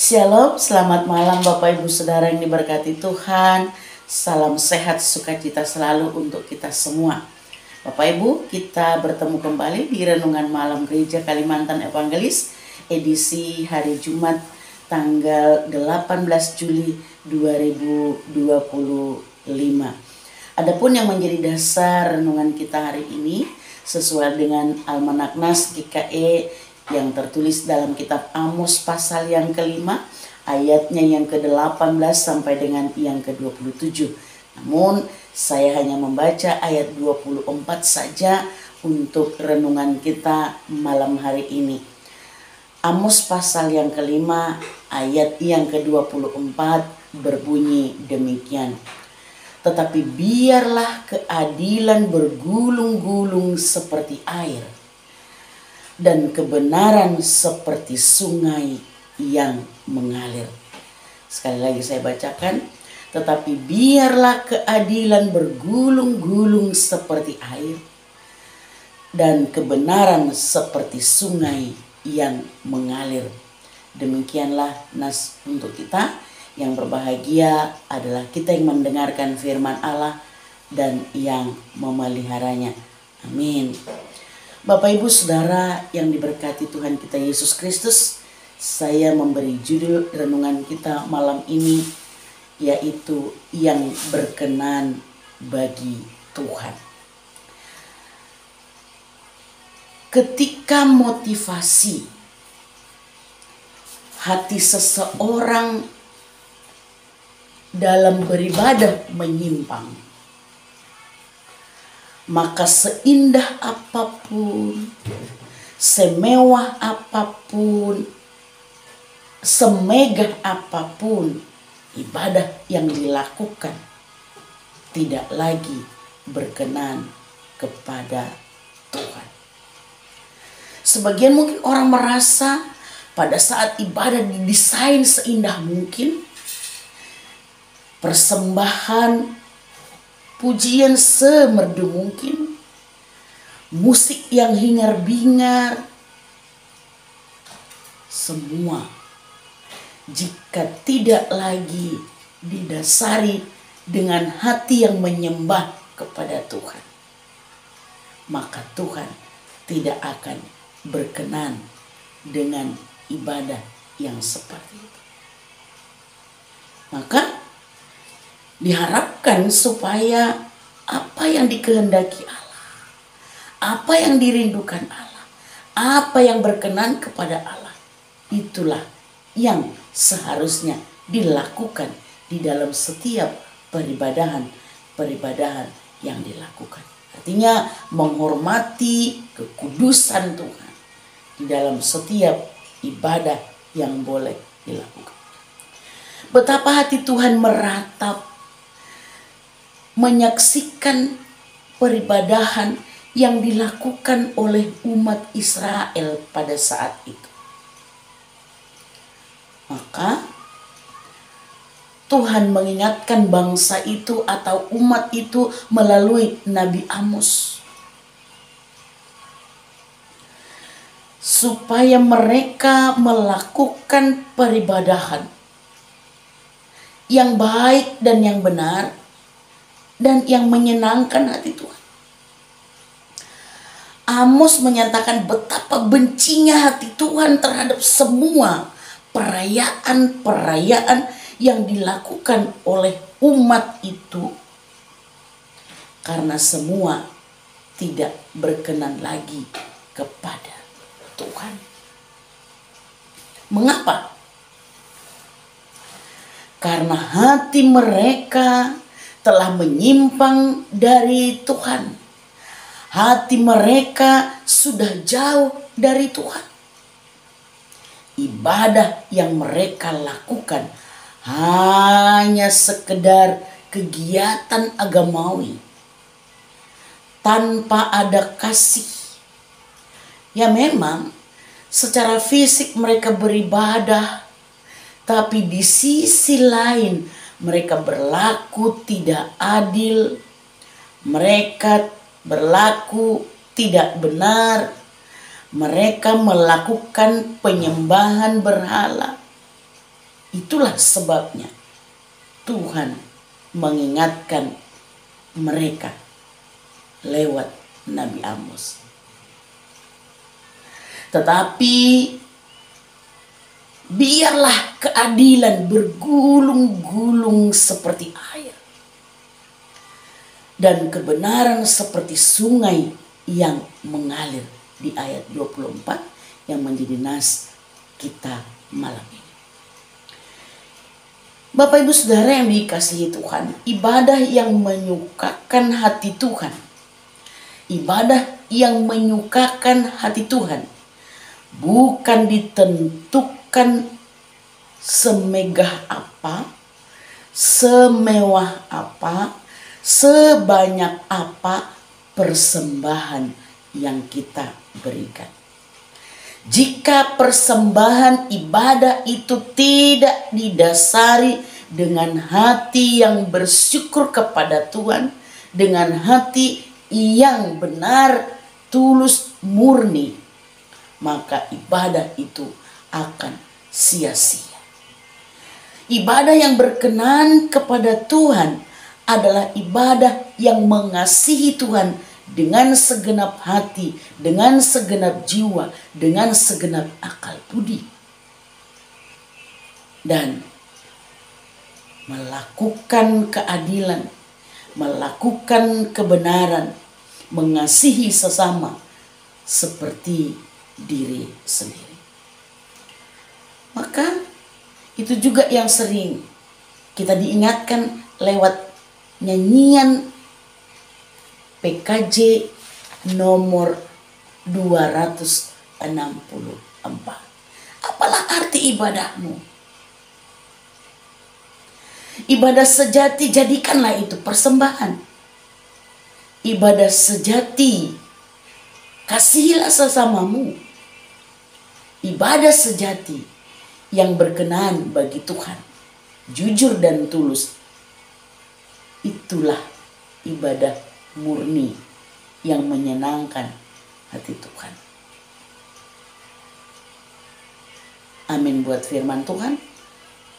Shalom, selamat malam Bapak Ibu Saudara yang diberkati Tuhan. Salam sehat, sukacita selalu untuk kita semua. Bapak Ibu, kita bertemu kembali di Renungan Malam Gereja Kalimantan Evangelis, edisi hari Jumat tanggal 18 Juli 2025. Adapun yang menjadi dasar renungan kita hari ini sesuai dengan Almanak Nas GKE yang tertulis dalam kitab Amos pasal yang kelima, ayatnya yang ke-18 sampai dengan yang ke-27. Namun saya hanya membaca ayat 24 saja untuk renungan kita malam hari ini. Amos pasal yang kelima, ayat yang ke-24 berbunyi demikian. Tetapi biarlah keadilan bergulung-gulung seperti air, dan kebenaran seperti sungai yang mengalir. Sekali lagi saya bacakan. Tetapi biarlah keadilan bergulung-gulung seperti air, dan kebenaran seperti sungai yang mengalir. Demikianlah nas untuk kita. Yang berbahagia adalah kita yang mendengarkan firman Allah dan yang memeliharanya. Amin. Bapak Ibu Saudara yang diberkati Tuhan kita Yesus Kristus, saya memberi judul renungan kita malam ini yaitu yang berkenan bagi Tuhan. Ketika motivasi hati seseorang dalam beribadah menyimpang, maka seindah apapun, semewah apapun, semegah apapun ibadah yang dilakukan tidak lagi berkenan kepada Tuhan. Sebagian mungkin orang merasa pada saat ibadah didesain seindah mungkin, persembahan pujian semerdu mungkin, musik yang hingar-bingar, semua jika tidak lagi didasari dengan hati yang menyembah kepada Tuhan, maka Tuhan tidak akan berkenan dengan ibadah yang seperti itu. Maka diharapkan supaya apa yang dikehendaki Allah, apa yang dirindukan Allah, apa yang berkenan kepada Allah, itulah yang seharusnya dilakukan di dalam setiap peribadahan yang dilakukan. Artinya menghormati kekudusan Tuhan di dalam setiap ibadah yang boleh dilakukan. Betapa hati Tuhan meratap menyaksikan peribadahan yang dilakukan oleh umat Israel pada saat itu. Maka Tuhan mengingatkan bangsa itu atau umat itu melalui Nabi Amos, supaya mereka melakukan peribadahan yang baik dan yang benar dan yang menyenangkan hati Tuhan. Amos menyatakan betapa bencinya hati Tuhan terhadap semua perayaan-perayaan yang dilakukan oleh umat itu, karena semua tidak berkenan lagi kepada Tuhan. Mengapa? Karena hati mereka telah menyimpang dari Tuhan. Hati mereka sudah jauh dari Tuhan. Ibadah yang mereka lakukan hanya sekedar kegiatan agamawi tanpa ada kasih. Ya memang secara fisik mereka beribadah, tapi di sisi lain mereka berlaku tidak adil, mereka berlaku tidak benar, mereka melakukan penyembahan berhala. Itulah sebabnya Tuhan mengingatkan mereka lewat Nabi Amos. Tetapi biarlah keadilan bergulung-gulung seperti air, dan kebenaran seperti sungai yang mengalir, di ayat 24 yang menjadi nas kita malam ini. Bapak Ibu Saudara yang dikasihi Tuhan, ibadah yang menyukakan hati Tuhan, ibadah yang menyukakan hati Tuhan bukan ditentukan semegah apa, semewah apa, sebanyak apa persembahan yang kita berikan. Jika persembahan ibadah itu tidak didasari dengan hati yang bersyukur kepada Tuhan, dengan hati yang benar, tulus, murni, maka ibadah itu akan sia-sia. Ibadah yang berkenan kepada Tuhan adalah ibadah yang mengasihi Tuhan dengan segenap hati, dengan segenap jiwa, dengan segenap akal budi, dan melakukan keadilan, melakukan kebenaran, mengasihi sesama seperti diri sendiri. Maka itu juga yang sering kita diingatkan lewat nyanyian PKJ nomor 264. Apalah arti ibadahmu? Ibadah sejati, jadikanlah itu persembahan. Ibadah sejati, kasihilah sesamamu. Ibadah sejati yang berkenan bagi Tuhan, jujur dan tulus, itulah ibadah murni yang menyenangkan hati Tuhan. Amin buat firman Tuhan.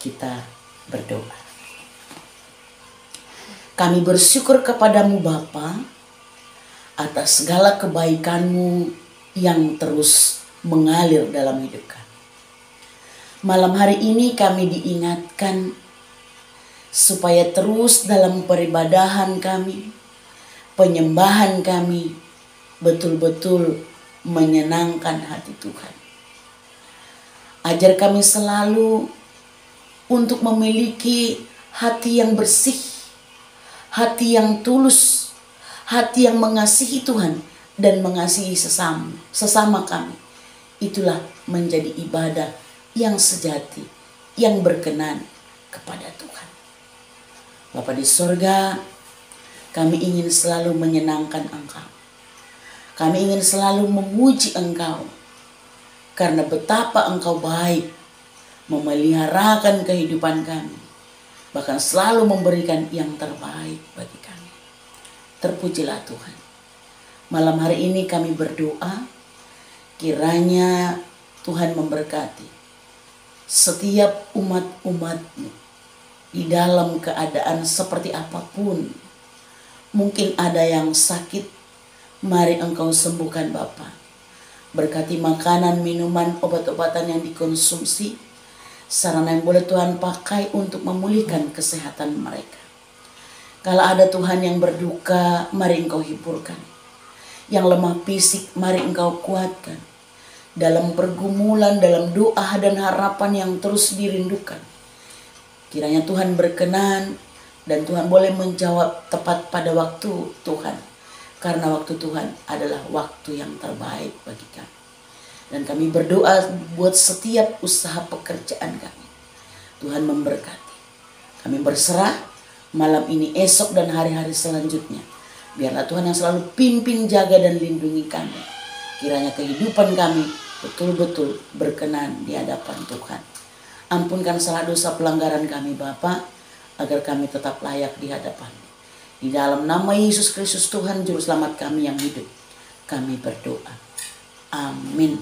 Kita berdoa. Kami bersyukur kepadamu Bapa atas segala kebaikan-Mu yang terus mengalir dalam hidup kami. Malam hari ini kami diingatkan supaya terus dalam peribadahan kami, penyembahan kami, betul-betul menyenangkan hati Tuhan. Ajar kami selalu untuk memiliki hati yang bersih, hati yang tulus, hati yang mengasihi Tuhan dan mengasihi sesama kami. Itulah menjadi ibadah yang sejati, yang berkenan kepada Tuhan. Bapa di sorga, kami ingin selalu menyenangkan Engkau. Kami ingin selalu memuji Engkau, karena betapa Engkau baik memeliharakan kehidupan kami, bahkan selalu memberikan yang terbaik bagi kami. Terpujilah Tuhan. Malam hari ini kami berdoa, kiranya Tuhan memberkati setiap umat-umat-Mu di dalam keadaan seperti apapun. Mungkin ada yang sakit, mari Engkau sembuhkan Bapa. Berkati makanan, minuman, obat-obatan yang dikonsumsi, sarana yang boleh Tuhan pakai untuk memulihkan kesehatan mereka. Kalau ada Tuhan yang berduka, mari Engkau hiburkan. Yang lemah fisik, mari Engkau kuatkan. Dalam pergumulan, dalam doa dan harapan yang terus dirindukan, kiranya Tuhan berkenan dan Tuhan boleh menjawab tepat pada waktu Tuhan. Karena waktu Tuhan adalah waktu yang terbaik bagi kami. Dan kami berdoa buat setiap usaha pekerjaan kami. Tuhan memberkati. Kami berserah malam ini, esok dan hari-hari selanjutnya. Biarlah Tuhan yang selalu pimpin, jaga dan lindungi kami. Kiranya kehidupan kami betul-betul berkenan di hadapan Tuhan. Ampunkan salah dosa pelanggaran kami Bapa, agar kami tetap layak di hadapan. Di dalam nama Yesus Kristus Tuhan Juru Selamat kami yang hidup, kami berdoa. Amin.